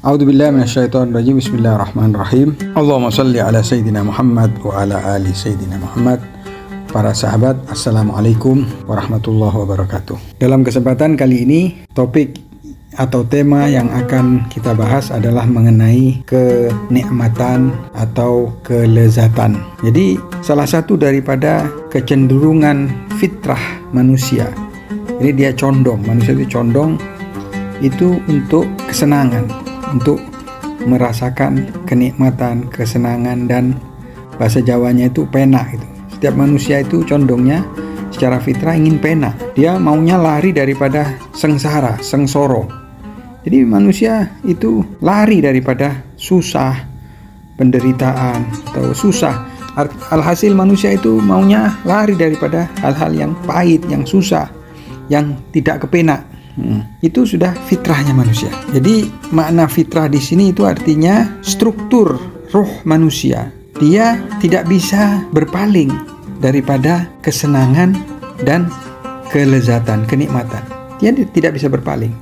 A'udzubillahi minasyaitonirrajim. Bismillahirrahmanirrahim. Allahumma shalli ala Sayyidina Muhammad wa ala ali Sayyidina Muhammad. Para sahabat, Assalamualaikum warahmatullahi wabarakatuh. Dalam kesempatan kali ini, topik atau tema yang akan kita bahas adalah mengenai kenikmatan atau kelezatan. Jadi, salah satu daripada kecenderungan fitrah manusia. Jadi dia condong, manusia itu condong itu untuk kesenangan, untuk merasakan kenikmatan, kesenangan, dan bahasa Jawanya itu pena gitu. Setiap manusia itu condongnya secara fitrah ingin pena. Dia maunya lari daripada sengsara, sengsoro. Jadi manusia itu lari daripada susah, penderitaan atau susah. Alhasil manusia itu maunya lari daripada hal-hal yang pahit, yang susah, yang tidak kepena. Itu sudah fitrahnya manusia. Jadi makna fitrah di sini itu artinya struktur roh manusia. Dia tidak bisa berpaling daripada kesenangan dan kelezatan, kenikmatan. Dia tidak bisa berpaling.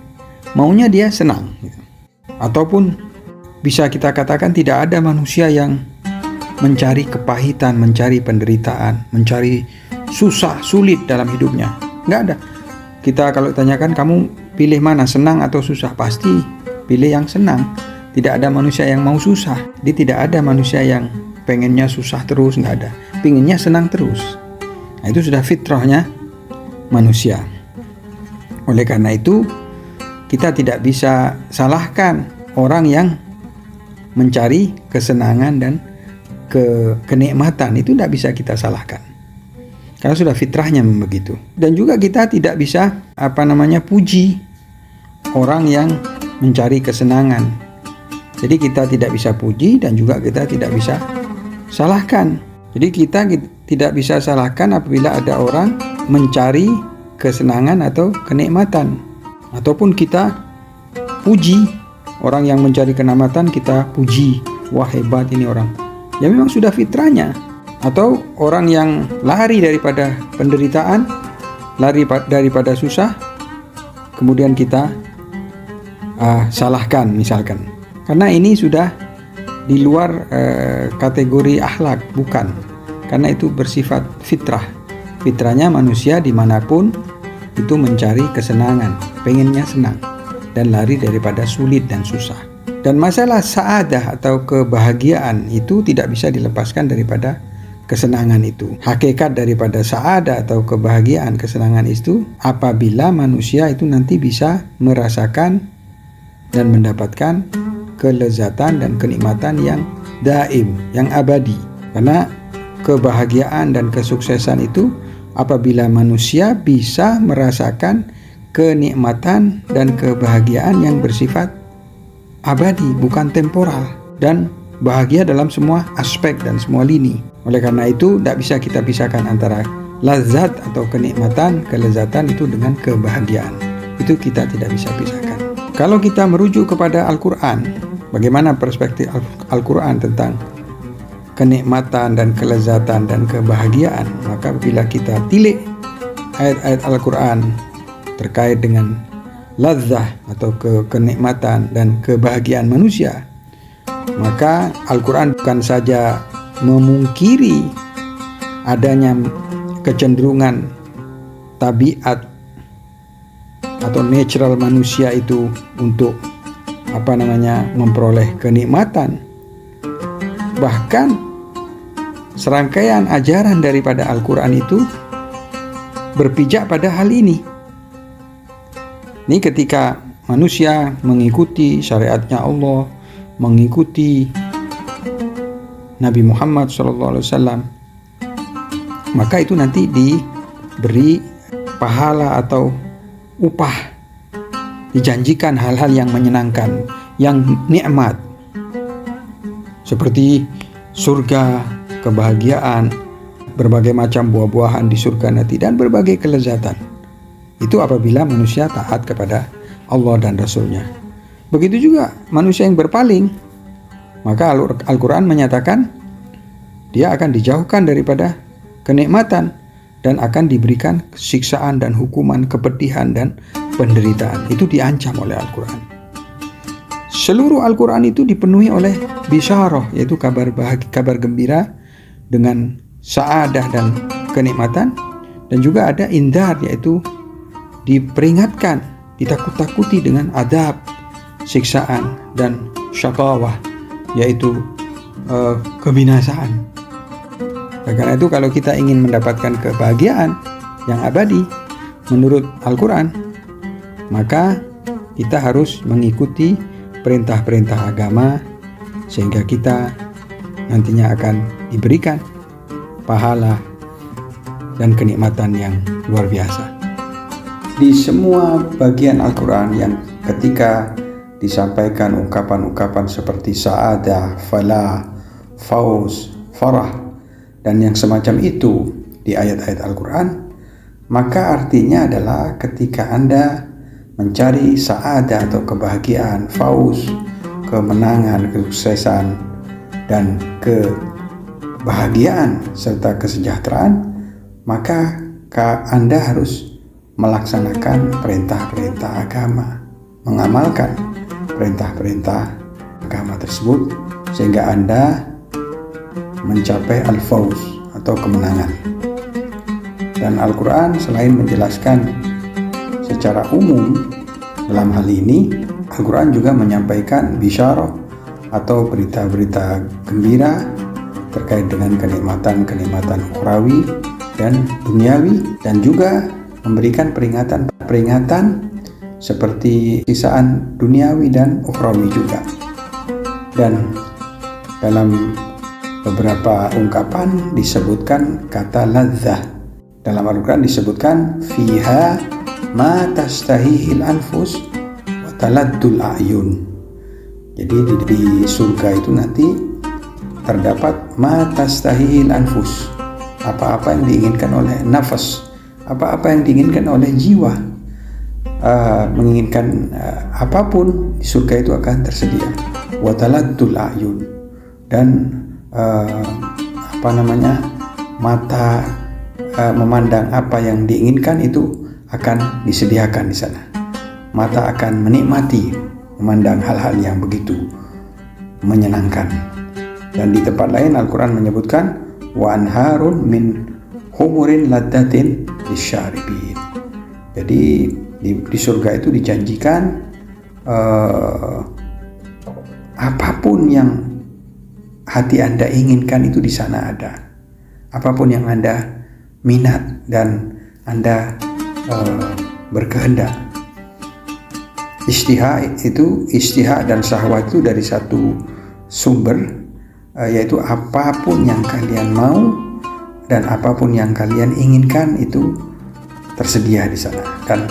Maunya dia senang. Ataupun bisa kita katakan tidak ada manusia yang mencari kepahitan, mencari penderitaan, mencari susah, sulit dalam hidupnya. Nggak ada. Kita kalau tanyakan kamu pilih mana, senang atau susah, pasti pilih yang senang. Tidak ada manusia yang mau susah. Jadi tidak ada manusia yang pengennya susah terus, nggak ada. Pengennya senang terus. Nah, itu sudah fitrahnya manusia. Oleh karena itu kita tidak bisa salahkan orang yang mencari kesenangan dan kenikmatan. Itu tidak bisa kita salahkan. Karena sudah fitrahnya begitu. Dan juga kita tidak bisa puji orang yang mencari kesenangan. Jadi kita tidak bisa puji dan juga kita tidak bisa salahkan. Jadi kita tidak bisa salahkan apabila ada orang mencari kesenangan atau kenikmatan. Ataupun kita puji orang yang mencari kenikmatan, kita puji, wah hebat ini orang. Ya memang sudah fitrahnya. Atau orang yang lari daripada penderitaan, lari daripada susah, kemudian kita salahkan misalkan. Karena ini sudah di luar kategori akhlak, bukan. Karena itu bersifat fitrah. Fitrahnya manusia dimanapun itu mencari kesenangan, pengennya senang, dan lari daripada sulit dan susah. Dan masalah sa'adah atau kebahagiaan itu tidak bisa dilepaskan daripada kesenangan itu. Hakikat daripada sa'adah atau kebahagiaan, kesenangan itu apabila manusia itu nanti bisa merasakan dan mendapatkan kelezatan dan kenikmatan yang daim, yang abadi. Karena kebahagiaan dan kesuksesan itu apabila manusia bisa merasakan kenikmatan dan kebahagiaan yang bersifat abadi, bukan temporal, dan bahagia dalam semua aspek dan semua lini. Oleh karena itu tidak bisa kita pisahkan antara lazat atau kenikmatan, kelezatan itu dengan kebahagiaan. Itu kita tidak bisa pisahkan. Kalau kita merujuk kepada Al-Quran, bagaimana perspektif Al-Quran tentang kenikmatan dan kelezatan dan kebahagiaan, maka bila kita tilik ayat-ayat Al-Quran terkait dengan lazah atau kenikmatan dan kebahagiaan manusia, maka Al-Quran bukan saja memungkiri adanya kecenderungan tabiat atau natural manusia itu untuk memperoleh kenikmatan. Bahkan serangkaian ajaran daripada Al-Quran itu berpijak pada hal ini. Ini ketika manusia mengikuti syariatnya Allah, mengikuti Nabi Muhammad SAW, maka itu nanti diberi pahala atau upah, dijanjikan hal-hal yang menyenangkan, yang nikmat, seperti surga, kebahagiaan, berbagai macam buah-buahan di surga nanti, dan berbagai kelezatan. Itu apabila manusia taat kepada Allah dan Rasul-Nya. Begitu juga manusia yang berpaling, maka Al-Quran menyatakan dia akan dijauhkan daripada kenikmatan dan akan diberikan siksaan dan hukuman, kepedihan dan penderitaan. Itu diancam oleh Al-Quran. seluruh Al-Quran itu dipenuhi oleh bisyarah, yaitu kabar gembira dengan sa'adah dan kenikmatan, dan juga ada indar, yaitu diperingatkan, ditakut-takuti dengan adab, siksaan, dan syaqawah, yaitu kebinasaan. Karena itu kalau kita ingin mendapatkan kebahagiaan yang abadi menurut Al-Quran, maka kita harus mengikuti perintah-perintah agama, sehingga kita nantinya akan diberikan pahala dan kenikmatan yang luar biasa. Di semua bagian Al-Quran yang ketika disampaikan ungkapan-ungkapan seperti sa'adah, falah, fauz, farah, dan yang semacam itu di ayat-ayat Al-Quran, maka artinya adalah ketika Anda mencari sa'adah atau kebahagiaan, fauz, kemenangan, kesuksesan, dan kebahagiaan serta kesejahteraan, maka Anda harus melaksanakan perintah-perintah agama, mengamalkan perintah-perintah agama tersebut, sehingga Anda mencapai al-fauz atau kemenangan. Dan Al-Quran selain menjelaskan secara umum dalam hal ini, Al-Quran juga menyampaikan bisyarah atau berita-berita gembira terkait dengan kenikmatan-kenikmatan ukhrawi dan duniawi, dan juga memberikan peringatan seperti sisaan duniawi dan ukhrawi juga. Dan dalam beberapa ungkapan disebutkan kata ladzah. Dalam Al-Quran disebutkan fiha ma tastahihil anfus wa taladdul a'yun. Jadi di surga itu nanti terdapat ma tastahihil anfus, apa-apa yang diinginkan oleh nafas, apa-apa yang diinginkan oleh jiwa, menginginkan apapun di surga itu akan tersedia. Wa taladdul a'yun, dan mata memandang apa yang diinginkan itu akan disediakan di sana. Mata akan menikmati memandang hal-hal yang begitu menyenangkan. Dan di tempat lain Al-Quran menyebutkan wa anharun min humurin laddatin lisyaribin. Jadi di surga itu dijanjikan apapun yang hati Anda inginkan itu di sana ada. Apapun yang Anda minat dan Anda berkehendak. Istiha dan syahwat itu dari satu sumber, yaitu apapun yang kalian mau dan apapun yang kalian inginkan itu tersedia di sana. Dan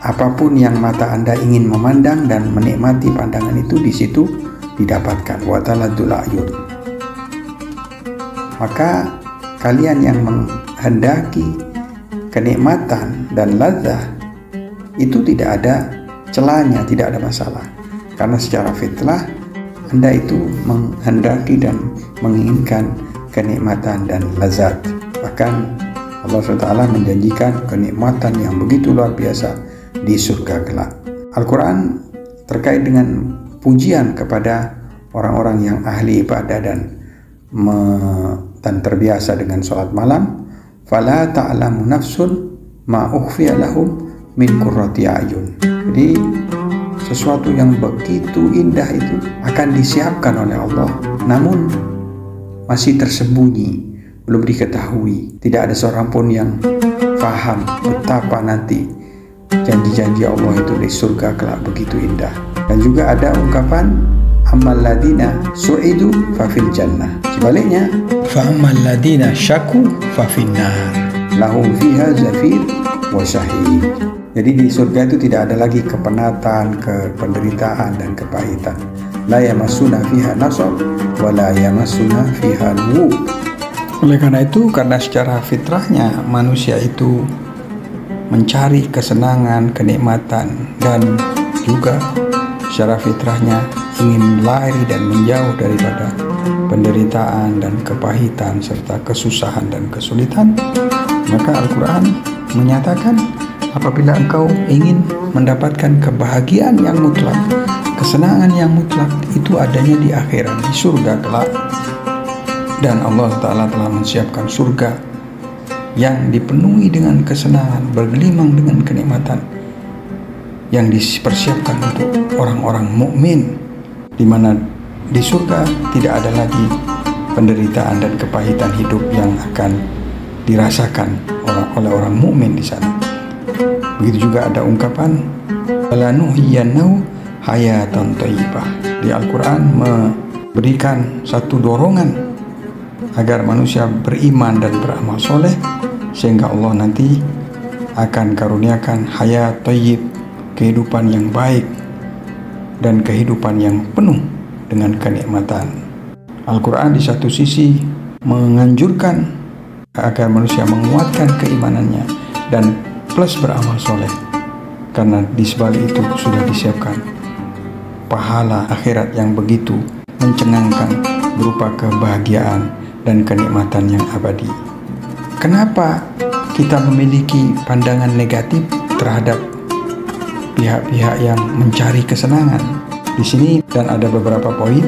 apapun yang mata Anda ingin memandang dan menikmati pandangan itu di situ didapatkan. Wa taladul a'yun. Maka kalian yang menghendaki kenikmatan dan ladzah itu tidak ada celahnya, tidak ada masalah, karena secara fitrah Anda itu menghendaki dan menginginkan kenikmatan dan lazat. Bahkan Allah SWT menjanjikan kenikmatan yang begitu luar biasa di surga kelak. Al-Quran terkait dengan pujian kepada orang-orang yang ahli ibadah dan terbiasa dengan sholat malam. Fala ta'lamu nafsun ma ukhfiya lahum min qurrati a'yun. Jadi sesuatu yang begitu indah itu akan disiapkan oleh Allah, namun masih tersembunyi, belum diketahui. Tidak ada seorang pun yang paham betapa nanti janji-janji Allah itu di surga kelak begitu indah. Dan juga ada ungkapan ammal ladina su'idu fa fil jannah. Sebaliknya, fa ammal ladina syaku fa fin nar. Lahum fiha zafir wa syahid. Jadi di surga itu tidak ada lagi kepenatan, penderitaan dan kepahitan. La yamassuna fiha nasab wa la yamassuna fiha lughub. Oleh karena itu, karena secara fitrahnya manusia itu mencari kesenangan, kenikmatan, dan juga secara fitrahnya ingin lari dan menjauh daripada penderitaan dan kepahitan serta kesusahan dan kesulitan, maka Al-Quran menyatakan apabila engkau ingin mendapatkan kebahagiaan yang mutlak, kesenangan yang mutlak itu adanya di akhirat, di surga kelak. Dan Allah Ta'ala telah menyiapkan surga yang dipenuhi dengan kesenangan, bergelimang dengan kenikmatan, yang dipersiapkan untuk orang-orang mukmin, di mana di surga tidak ada lagi penderitaan dan kepahitan hidup yang akan dirasakan oleh orang mukmin di sana. Begitu juga ada ungkapan walanuhyiyannahu hayatan thayyibah. Di Al-Quran memberikan satu dorongan agar manusia beriman dan beramal soleh, sehingga Allah nanti akan karuniakan hayat thayyib, kehidupan yang baik dan kehidupan yang penuh dengan kenikmatan. Al-Quran di satu sisi menganjurkan agar manusia menguatkan keimanannya dan plus beramal soleh, karena di sebalik itu sudah disiapkan pahala akhirat yang begitu mencengangkan berupa kebahagiaan dan kenikmatan yang abadi. Kenapa kita memiliki pandangan negatif terhadap pihak-pihak yang mencari kesenangan di sini? Dan ada beberapa poin.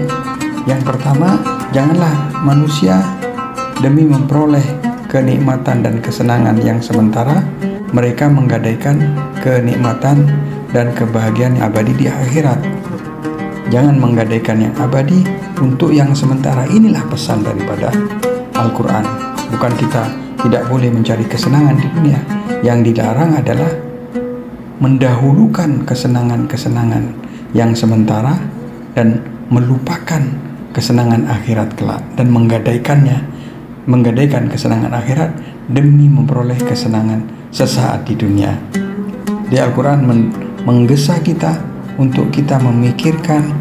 Yang pertama, janganlah manusia demi memperoleh kenikmatan dan kesenangan yang sementara, mereka menggadaikan kenikmatan dan kebahagiaan yang abadi di akhirat. Jangan menggadaikan yang abadi untuk yang sementara. Inilah pesan daripada Al-Quran. Bukan kita tidak boleh mencari kesenangan di dunia. Yang dilarang adalah mendahulukan kesenangan-kesenangan yang sementara dan melupakan kesenangan akhirat kelak, dan menggadaikan kesenangan akhirat demi memperoleh kesenangan sesaat di dunia. Di Al-Quran menggesa kita untuk kita memikirkan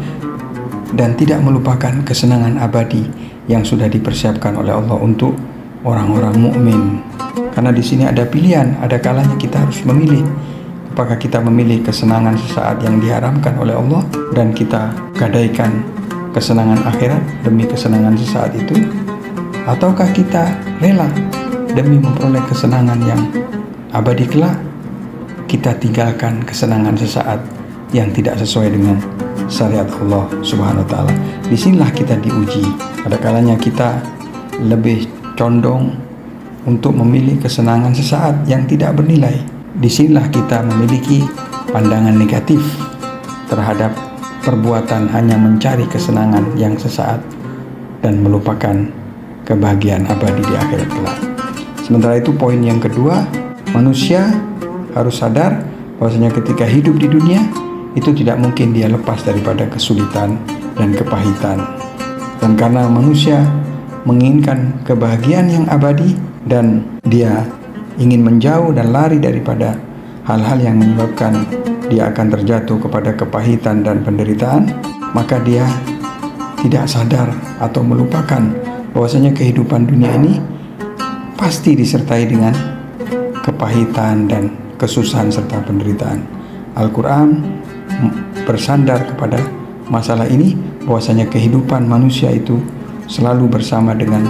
dan tidak melupakan kesenangan abadi yang sudah dipersiapkan oleh Allah untuk orang-orang mukmin. Karena di sini ada pilihan, ada kalanya kita harus memilih. Apakah kita memilih kesenangan sesaat yang diharamkan oleh Allah dan kita gadaikan kesenangan akhirat demi kesenangan sesaat itu, ataukah kita rela demi memperoleh kesenangan yang abadi kelak, kita tinggalkan kesenangan sesaat yang tidak sesuai dengan syariat Allah Subhanahu wa Ta'ala. Disinilah kita diuji. Pada kalanya kita lebih condong untuk memilih kesenangan sesaat yang tidak bernilai. Disinilah kita memiliki pandangan negatif terhadap perbuatan hanya mencari kesenangan yang sesaat dan melupakan kebahagiaan abadi di akhirat kelak. Sementara itu, poin yang kedua, manusia harus sadar bahwasanya ketika hidup di dunia itu tidak mungkin dia lepas daripada kesulitan dan kepahitan. Dan karena manusia menginginkan kebahagiaan yang abadi dan dia ingin menjauh dan lari daripada hal-hal yang menyebabkan dia akan terjatuh kepada kepahitan dan penderitaan, maka dia tidak sadar atau melupakan bahwasanya kehidupan dunia ini pasti disertai dengan kepahitan dan kesusahan serta penderitaan. Al-Quran bersandar kepada masalah ini, bahwasanya kehidupan manusia itu selalu bersama dengan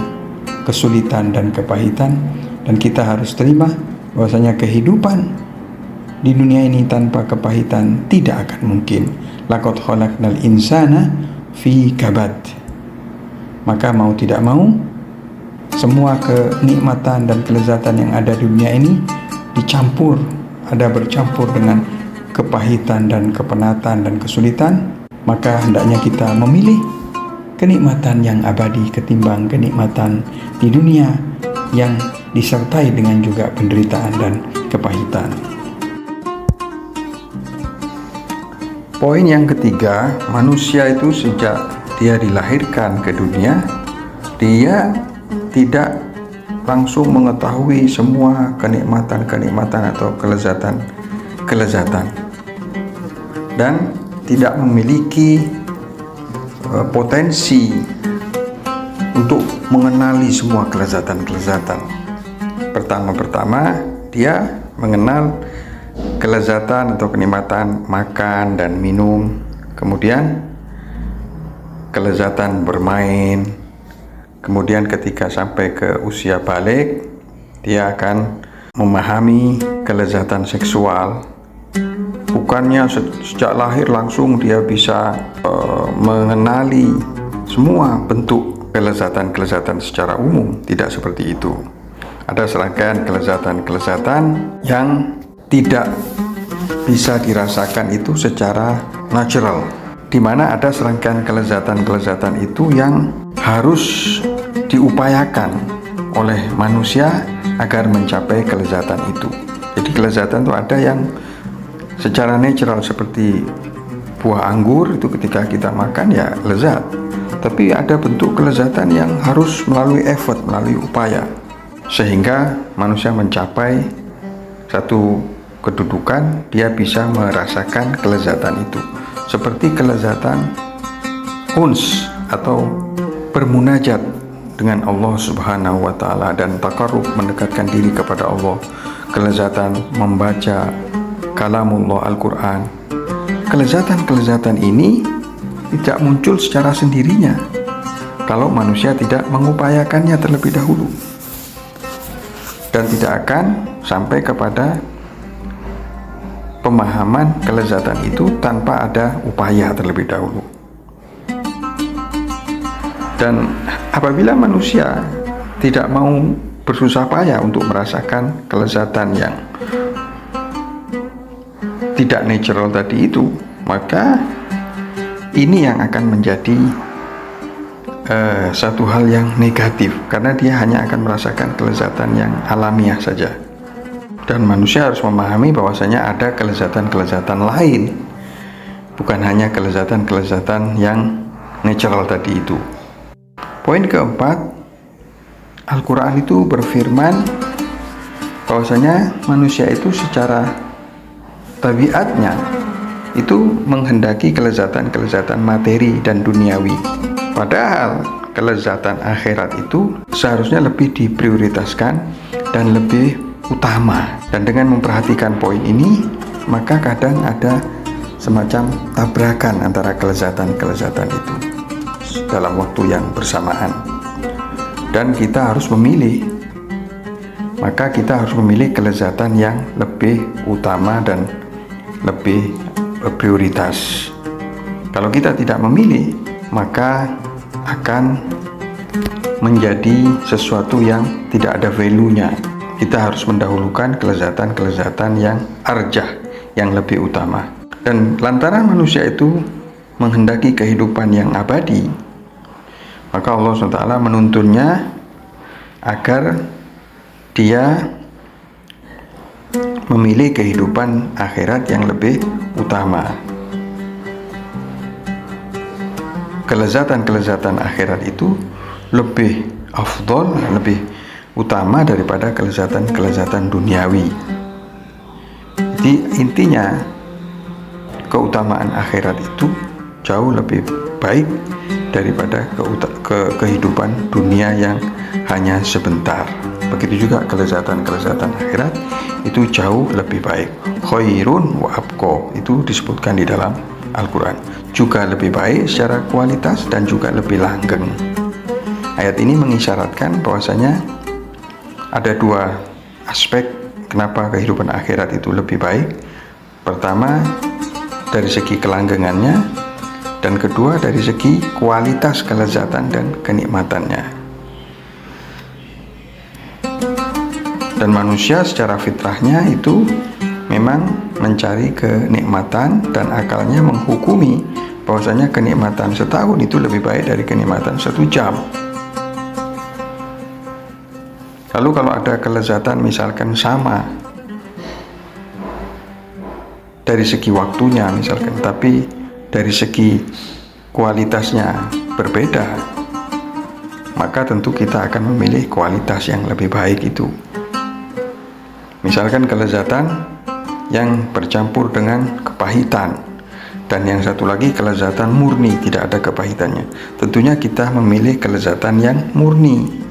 kesulitan dan kepahitan, dan kita harus terima bahwasanya kehidupan di dunia ini tanpa kepahitan tidak akan mungkin. Laqad khalaqnal insana fi kabad. Maka mau tidak mau, semua kenikmatan dan kelezatan yang ada di dunia ini bercampur dengan kepahitan dan kepenatan dan kesulitan. Maka hendaknya kita memilih kenikmatan yang abadi ketimbang kenikmatan di dunia yang disertai dengan juga penderitaan dan kepahitan. Poin yang ketiga, manusia itu sejak dia dilahirkan ke dunia, dia tidak langsung mengetahui semua kenikmatan-kenikmatan atau kelezatan dan tidak memiliki potensi untuk mengenali semua kelezatan-kelezatan. Pertama-tama dia mengenal kelezatan atau kenikmatan makan dan minum, kemudian kelezatan bermain, kemudian ketika sampai ke usia balik dia akan memahami kelezatan seksual, bukannya sejak lahir langsung dia bisa mengenali semua bentuk kelezatan-kelezatan secara umum. Tidak seperti itu. Ada serangkaian kelezatan-kelezatan yang tidak bisa dirasakan itu secara natural, di mana ada serangkaian kelezatan-kelezatan itu yang harus diupayakan oleh manusia agar mencapai kelezatan itu. Jadi kelezatan itu ada yang secara natural seperti buah anggur, itu ketika kita makan ya lezat. Tapi ada bentuk kelezatan yang harus melalui effort, melalui upaya, sehingga manusia mencapai satu kedudukan dia bisa merasakan kelezatan itu. Seperti kelezatan uns atau bermunajat dengan Allah Subhanahu wa Ta'ala dan takarrub, mendekatkan diri kepada Allah. Kelezatan membaca kalamullah Al-Quran. Kelezatan-kelezatan ini tidak muncul secara sendirinya kalau manusia tidak mengupayakannya terlebih dahulu, dan tidak akan sampai kepada pemahaman kelezatan itu tanpa ada upaya terlebih dahulu. Dan apabila manusia tidak mau bersusah payah untuk merasakan kelezatan yang tidak natural tadi itu, maka ini yang akan menjadi satu hal yang negatif, karena dia hanya akan merasakan kelezatan yang alamiah saja. Dan manusia harus memahami bahwasanya ada kelezatan-kelezatan lain, bukan hanya kelezatan-kelezatan yang natural tadi itu. Poin keempat, Al-Quran itu berfirman bahwasanya manusia itu secara tabiatnya itu menghendaki kelezatan-kelezatan materi dan duniawi. Padahal kelezatan akhirat itu seharusnya lebih diprioritaskan dan lebih utama. Dan dengan memperhatikan poin ini, maka kadang ada semacam tabrakan antara kelezatan-kelezatan itu dalam waktu yang bersamaan. Dan kita harus memilih. Maka kita harus memilih kelezatan yang lebih utama dan lebih prioritas. Kalau kita tidak memilih, maka akan menjadi sesuatu yang tidak ada value-nya. Kita harus mendahulukan kelezatan-kelezatan yang arjah, yang lebih utama. Dan lantaran manusia itu menghendaki kehidupan yang abadi, maka Allah SWT menuntunnya agar dia memilih kehidupan akhirat yang lebih utama. Kelezatan-kelezatan akhirat itu lebih afdol, lebih utama daripada kelezatan-kelezatan duniawi. Jadi intinya keutamaan akhirat itu jauh lebih baik daripada kehidupan dunia yang hanya sebentar. Begitu juga kelezatan-kelezatan akhirat itu jauh lebih baik. Khairun wa abqa, itu disebutkan di dalam Al-Quran. Juga lebih baik secara kualitas dan juga lebih langgeng. Ayat ini mengisyaratkan bahwasanya ada dua aspek kenapa kehidupan akhirat itu lebih baik. Pertama, dari segi kelanggengannya, dan kedua dari segi kualitas kelezatan dan kenikmatannya. Dan manusia secara fitrahnya itu memang mencari kenikmatan, dan akalnya menghukumi bahwasanya kenikmatan setahun itu lebih baik dari kenikmatan 1 jam. Lalu kalau ada kelezatan misalkan sama dari segi waktunya misalkan, tapi dari segi kualitasnya berbeda, maka tentu kita akan memilih kualitas yang lebih baik itu. Misalkan kelezatan yang bercampur dengan kepahitan, dan yang satu lagi kelezatan murni, tidak ada kepahitannya. Tentunya kita memilih kelezatan yang murni.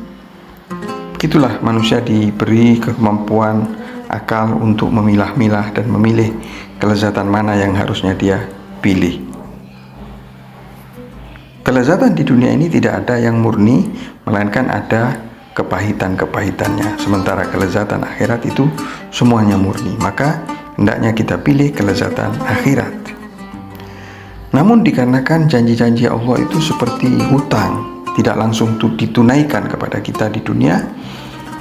Itulah manusia diberi kemampuan akal untuk memilah-milah dan memilih kelezatan mana yang harusnya dia pilih. Kelezatan di dunia ini tidak ada yang murni, melainkan ada kepahitan-kepahitannya. Sementara kelezatan akhirat itu semuanya murni. Maka hendaknya kita pilih kelezatan akhirat. Namun dikarenakan janji-janji Allah itu seperti hutang, tidak langsung ditunaikan kepada kita di dunia,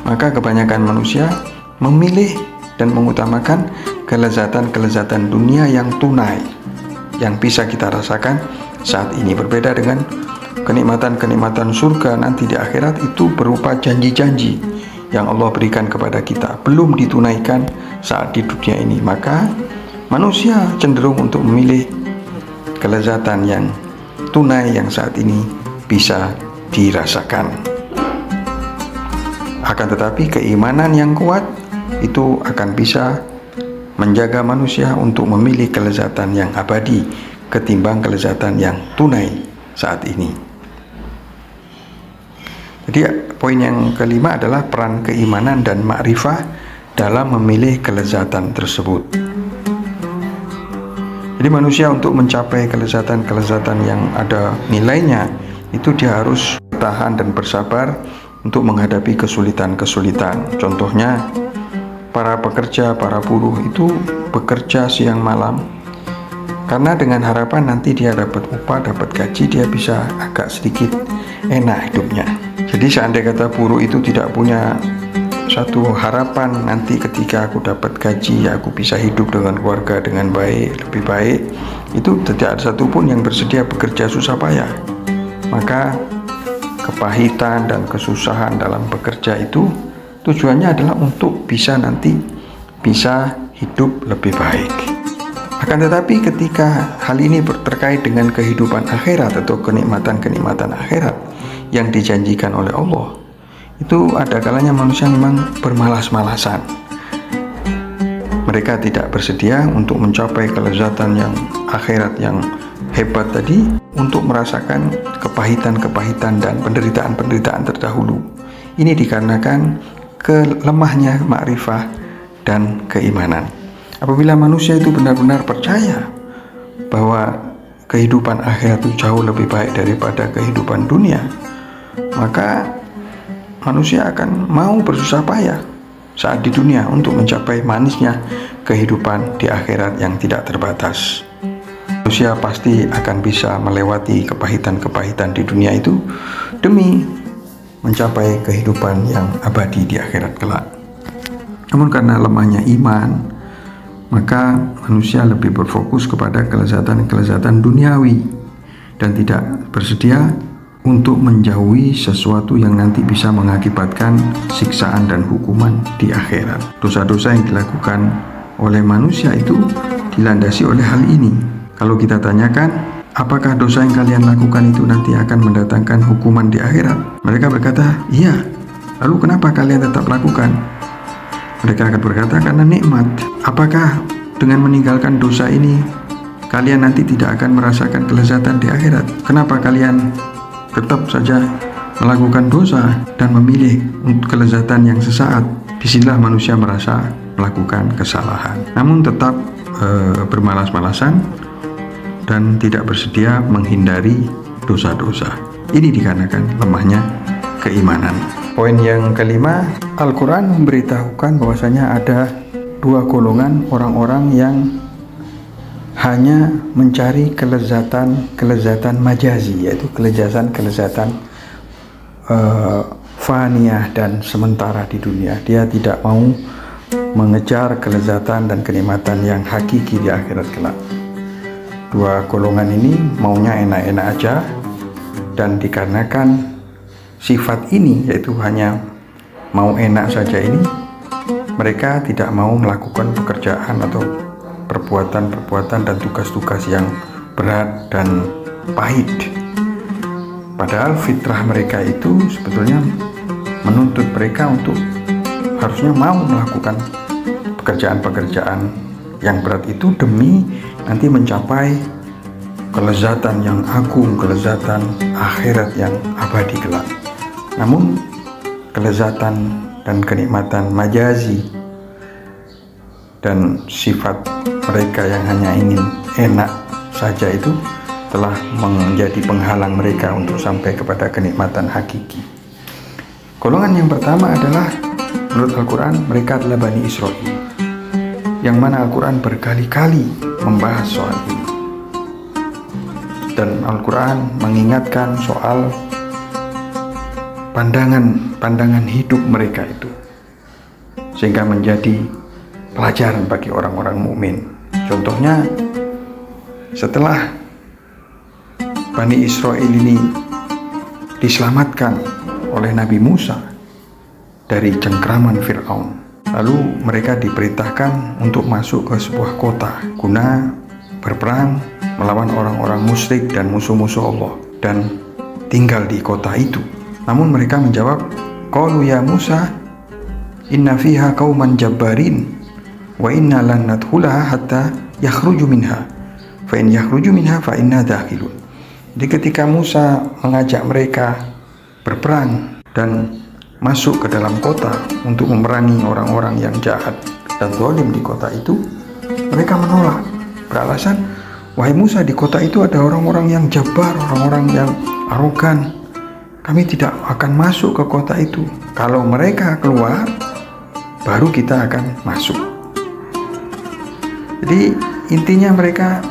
maka kebanyakan manusia memilih dan mengutamakan kelezatan-kelezatan dunia yang tunai, yang bisa kita rasakan saat ini. Berbeda dengan kenikmatan-kenikmatan surga nanti di akhirat, itu berupa janji-janji yang Allah berikan kepada kita, belum ditunaikan saat di dunia ini. Maka manusia cenderung untuk memilih kelezatan yang tunai yang saat ini bisa dirasakan. Akan tetapi keimanan yang kuat itu akan bisa menjaga manusia untuk memilih kelezatan yang abadi ketimbang kelezatan yang tunai saat ini. Jadi poin yang kelima adalah peran keimanan dan makrifah dalam memilih kelezatan tersebut. Jadi manusia untuk mencapai kelezatan-kelezatan yang ada nilainya, itu dia harus tahan dan bersabar untuk menghadapi kesulitan-kesulitan. Contohnya, para pekerja, para buruh itu bekerja siang malam, karena dengan harapan nanti dia dapat upah, dapat gaji, dia bisa agak sedikit enak hidupnya. Jadi seandainya kata buruh itu tidak punya satu harapan, nanti ketika aku dapat gaji, aku bisa hidup dengan keluarga dengan baik, lebih baik, itu tidak ada satupun yang bersedia bekerja susah payah. Maka kepahitan dan kesusahan dalam bekerja itu tujuannya adalah untuk bisa nanti bisa hidup lebih baik. Akan tetapi ketika hal ini terkait dengan kehidupan akhirat atau kenikmatan-kenikmatan akhirat yang dijanjikan oleh Allah, itu ada kalanya manusia memang bermalas-malasan. Mereka tidak bersedia untuk mencapai kelezatan yang akhirat yang hebat tadi, untuk merasakan kepahitan-kepahitan dan penderitaan-penderitaan terdahulu. Ini dikarenakan kelemahnya makrifah dan keimanan. Apabila manusia itu benar-benar percaya bahwa kehidupan akhirat itu jauh lebih baik daripada kehidupan dunia, maka manusia akan mau bersusah payah saat di dunia untuk mencapai manisnya kehidupan di akhirat yang tidak terbatas. Manusia pasti akan bisa melewati kepahitan-kepahitan di dunia itu demi mencapai kehidupan yang abadi di akhirat kelak. Namun karena lemahnya iman, maka manusia lebih berfokus kepada kelezatan-kelezatan duniawi dan tidak bersedia untuk menjauhi sesuatu yang nanti bisa mengakibatkan siksaan dan hukuman di akhirat. Dosa-dosa yang dilakukan oleh manusia itu dilandasi oleh hal ini. Kalau kita tanyakan, apakah dosa yang kalian lakukan itu nanti akan mendatangkan hukuman di akhirat? Mereka berkata, iya. Lalu kenapa kalian tetap lakukan? Mereka akan berkata, karena nikmat. Apakah dengan meninggalkan dosa ini kalian nanti tidak akan merasakan kelezatan di akhirat? Kenapa kalian tetap saja melakukan dosa dan memilih kelezatan yang sesaat? Disinilah manusia merasa melakukan kesalahan, namun tetap bermalas-malasan dan tidak bersedia menghindari dosa-dosa. Ini dikarenakan lemahnya keimanan. Poin yang kelima, Al-Quran memberitahukan bahwasanya ada dua golongan orang-orang yang hanya mencari kelezatan majazi, yaitu kelezatan faniyah dan sementara di dunia. Dia tidak mau mengejar kelezatan dan kenikmatan yang hakiki di akhirat kelak. Dua golongan ini maunya enak-enak aja, dan dikarenakan sifat ini, yaitu hanya mau enak saja ini, mereka tidak mau melakukan pekerjaan atau perbuatan-perbuatan dan tugas-tugas yang berat dan pahit. Padahal fitrah mereka itu sebetulnya menuntut mereka untuk harusnya mau melakukan pekerjaan-pekerjaan yang berat itu demi nanti mencapai kelezatan yang agung, kelezatan akhirat yang abadi kelak. Namun kelezatan dan kenikmatan majazi dan sifat mereka yang hanya ingin enak saja itu telah menjadi penghalang mereka untuk sampai kepada kenikmatan hakiki. Golongan yang pertama adalah, menurut Al-Quran, mereka adalah Bani Israel. yang mana Al-Quran berkali-kali membahas soal ini. Dan Al-Quran mengingatkan soal pandangan hidup mereka itu, sehingga menjadi pelajaran bagi orang-orang mukmin. Contohnya, setelah Bani Israel ini diselamatkan oleh Nabi Musa dari cengkraman Fir'aun, lalu mereka diperintahkan untuk masuk ke sebuah kota guna berperang melawan orang-orang musyrik dan musuh-musuh Allah dan tinggal di kota itu. Namun mereka menjawab, qalu ya Musa inna fiha qauman jabbarin wa inna lan nadkhulaha hatta yakhruju minha fa in yakhruju minha fa inna dakhilun. Jadi ketika Musa mengajak mereka berperang dan masuk ke dalam kota untuk memerangi orang-orang yang jahat dan zalim di kota itu, mereka menolak beralasan, wahai Musa, di kota itu ada orang-orang yang jabar, orang-orang yang arogan. Kami tidak akan masuk ke kota itu. Kalau mereka keluar, baru kita akan masuk. Jadi intinya mereka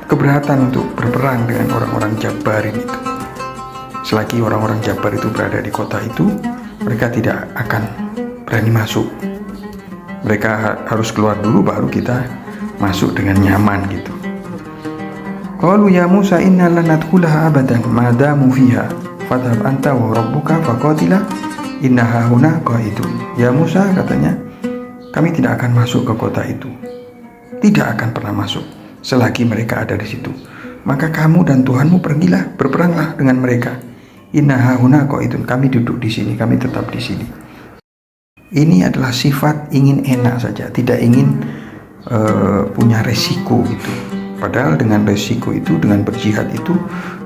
keberatan untuk berperang dengan orang-orang Jabarin itu. Selagi orang-orang Jabar itu berada di kota itu, mereka tidak akan berani masuk. Mereka harus keluar dulu, baru kita masuk dengan nyaman gitu. Qalu ya Musa inna lan nadkhulaha abadan ma damu fiha fadhhab anta wa rabbuka faqatila inna hahuna qaidun. Ya Musa, katanya, kami tidak akan masuk ke kota itu. Tidak akan pernah masuk selagi mereka ada di situ. Maka kamu dan Tuhanmu pergilah, berperanglah dengan mereka. Inna hahuna qaidun, kami duduk di sini, kami tetap di sini. Ini adalah sifat ingin enak saja, tidak ingin punya resiko gitu. Padahal dengan resiko itu, dengan berjihad itu,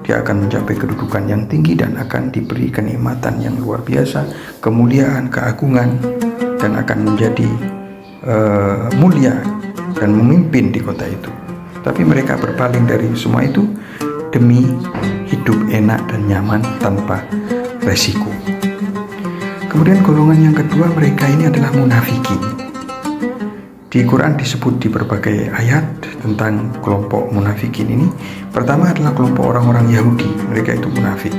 dia akan mencapai kedudukan yang tinggi dan akan diberi kenikmatan yang luar biasa, kemuliaan, keagungan, dan akan menjadi mulia dan memimpin di kota itu. Tapi mereka berpaling dari semua itu demi hidup enak dan nyaman tanpa resiko. Kemudian golongan yang kedua, mereka ini adalah munafikin. Di Quran disebut di berbagai ayat tentang kelompok munafikin ini. Pertama adalah kelompok orang-orang Yahudi, mereka itu munafik.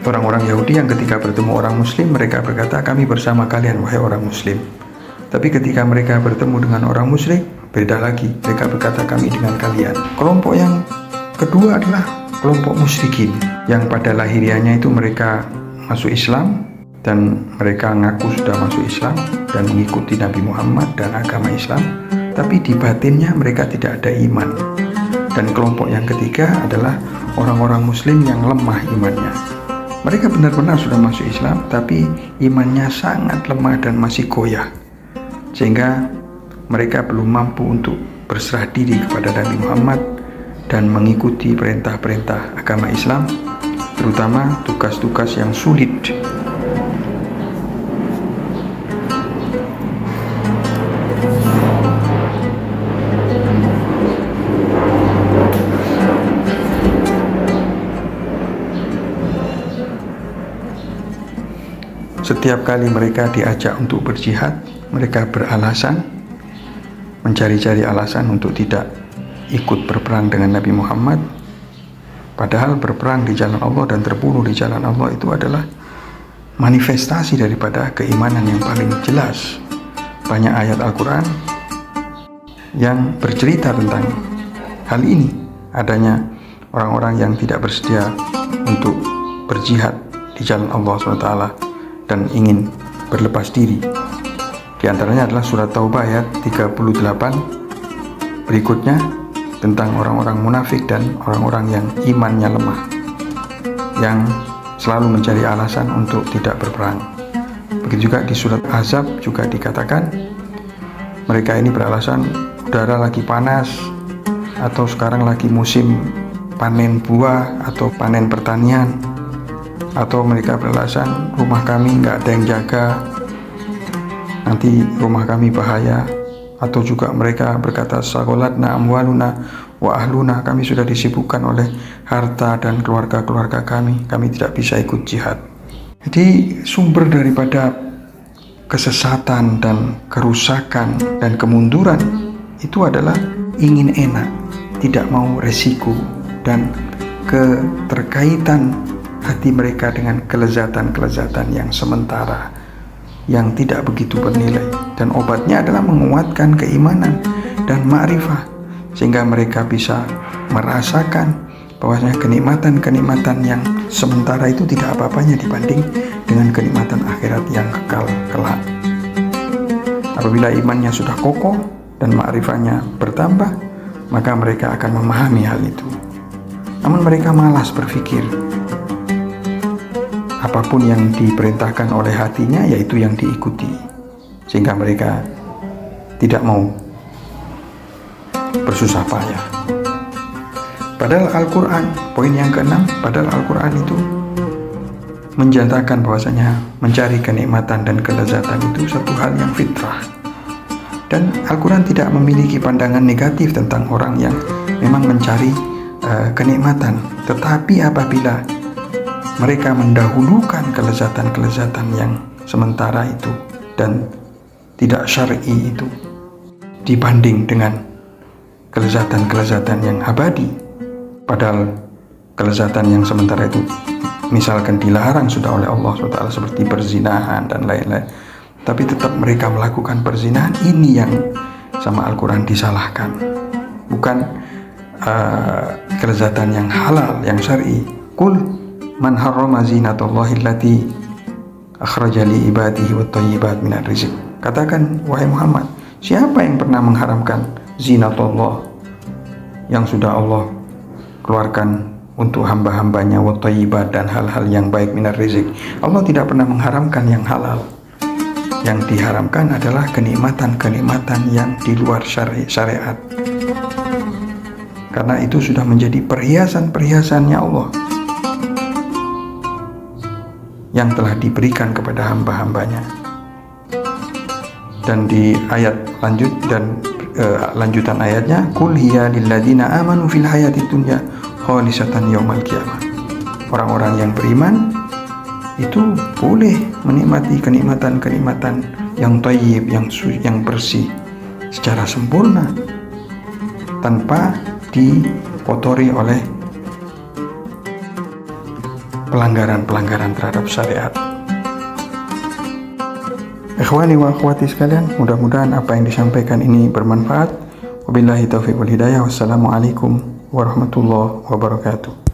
Orang-orang Yahudi yang ketika bertemu orang Muslim, mereka berkata, kami bersama kalian wahai orang Muslim. Tapi ketika mereka bertemu dengan orang musyrik, beda lagi, mereka berkata kami dengan kalian. Kelompok yang kedua adalah kelompok musyrikin, yang pada lahiriahnya itu mereka masuk Islam dan mereka ngaku sudah masuk Islam dan mengikuti Nabi Muhammad dan agama Islam, tapi di batinnya mereka tidak ada iman. Dan kelompok yang ketiga adalah orang-orang Muslim yang lemah imannya. Mereka benar-benar sudah masuk Islam, tapi imannya sangat lemah dan masih goyah, sehingga mereka belum mampu untuk berserah diri kepada Nabi Muhammad dan mengikuti perintah-perintah agama Islam, terutama tugas-tugas yang sulit. Setiap kali mereka diajak untuk berjihad, mereka beralasan, mencari-cari alasan untuk tidak ikut berperang dengan Nabi Muhammad. Padahal berperang di jalan Allah dan terbunuh di jalan Allah itu adalah manifestasi daripada keimanan yang paling jelas. Banyak ayat Al-Quran yang bercerita tentang hal ini, adanya orang-orang yang tidak bersedia untuk berjihad di jalan Allah SWT dan ingin berlepas diri. Di antaranya adalah surat Taubah ayat 38 berikutnya tentang orang-orang munafik dan orang-orang yang imannya lemah, yang selalu mencari alasan untuk tidak berperang. Begitu juga di surat Ahzab juga dikatakan mereka ini beralasan udara lagi panas, atau sekarang lagi musim panen buah atau panen pertanian, atau mereka beralasan rumah kami nggak ada yang jaga, nanti rumah kami bahaya. Atau juga mereka berkata sagolatna amwaluna wa ahluna, kami sudah disibukkan oleh harta dan keluarga-keluarga kami tidak bisa ikut jihad. Jadi sumber daripada kesesatan dan kerusakan dan kemunduran itu adalah ingin enak, tidak mau resiko, dan keterkaitan hati mereka dengan kelezatan-kelezatan yang sementara, yang tidak begitu bernilai. Dan obatnya adalah menguatkan keimanan dan ma'rifah, sehingga mereka bisa merasakan bahwasanya kenikmatan-kenikmatan yang sementara itu tidak apa-apanya dibanding dengan kenikmatan akhirat yang kekal kelak. Apabila imannya sudah kokoh dan ma'rifahnya bertambah, maka mereka akan memahami hal itu. Namun mereka malas berpikir. Apapun yang diperintahkan oleh hatinya, yaitu yang diikuti, sehingga mereka tidak mau bersusah payah. Padahal Al-Quran, poin yang keenam, padahal Al-Quran itu menjatakan bahwasanya mencari kenikmatan dan kelezatan itu satu hal yang fitrah. Dan Al-Quran tidak memiliki pandangan negatif tentang orang yang memang mencari kenikmatan. Tetapi apabila mereka mendahulukan kelezatan-kelezatan yang sementara itu dan tidak syar'i itu dibanding dengan kelezatan-kelezatan yang abadi, padahal kelezatan yang sementara itu misalkan dilarang sudah oleh Allah SWT, seperti perzinahan dan lain-lain, tapi tetap mereka melakukan perzinahan, ini yang sama Al-Quran disalahkan. Bukan kelezatan yang halal, yang syar'i. Qul man harrama zinatallahi allati akhraja li ibadihi wat thayyibat minar rizq. Katakan, wahai Muhammad, siapa yang pernah mengharamkan zinatullah yang sudah Allah keluarkan untuk hamba-hambanya, wat thayyibat, dan hal-hal yang baik minar rizq. Allah tidak pernah mengharamkan yang halal. Yang diharamkan adalah kenikmatan-kenikmatan yang di luar syariat. Karena itu sudah menjadi perhiasan-perhiasannya Allah yang telah diberikan kepada hamba-hambanya. Dan di ayat lanjutan ayatnya, qul hiya lilladzina amanu fil hayatid dunya khalisatan yaumal qiyamah. Orang-orang yang beriman itu boleh menikmati kenikmatan-kenikmatan yang thayyib, yang bersih secara sempurna tanpa dikotori oleh pelanggaran-pelanggaran terhadap syariat. Ikhwani wa akhwati sekalian, mudah-mudahan apa yang disampaikan ini bermanfaat. Wabillahi taufiq wal hidayah. Wassalamualaikum warahmatullahi wabarakatuh.